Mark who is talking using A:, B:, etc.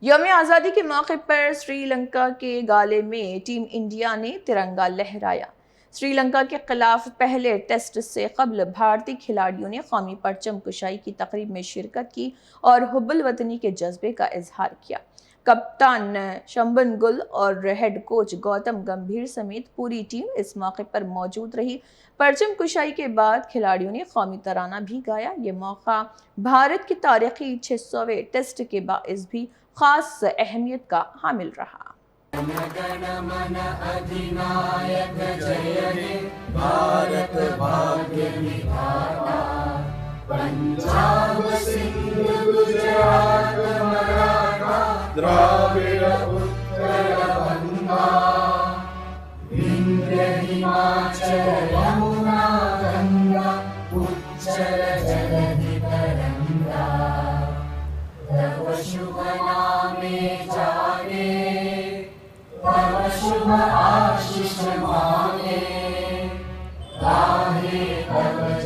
A: यौम आज़ादी के मौके पर श्रीलंका के गाले में टीम इंडिया ने तिरंगा लहराया। श्रीलंका के खिलाफ पहले टेस्ट से कबल भारतीय खिलाड़ियों ने कौमी परचम कुशाई की तकरीब में शिरकत की और हुब्बुल वतनी के जज्बे का इजहार किया। कप्तान शंबन गुल और हेड कोच गौतम गंभीर समेत पूरी टीम इस मौके पर मौजूद रही। परचम कुशाई के बाद खिलाड़ियों ने कौमी तराना भी गाया। ये मौका भारत की तारीखी 600वें टेस्ट के बाइस भी खास अहमियत का हामिल रहा।
B: भारत भाग्य विधाता, पंजाब सिंध गुजरात मराठा द्राविड़ उत्कल बंगा, विंध्य हिमाचल यमुना गंगा उच्चल जलधि तरंगा, तव शुभ नामे जाने, तव शुभ आशीष मांगे, गाहे तव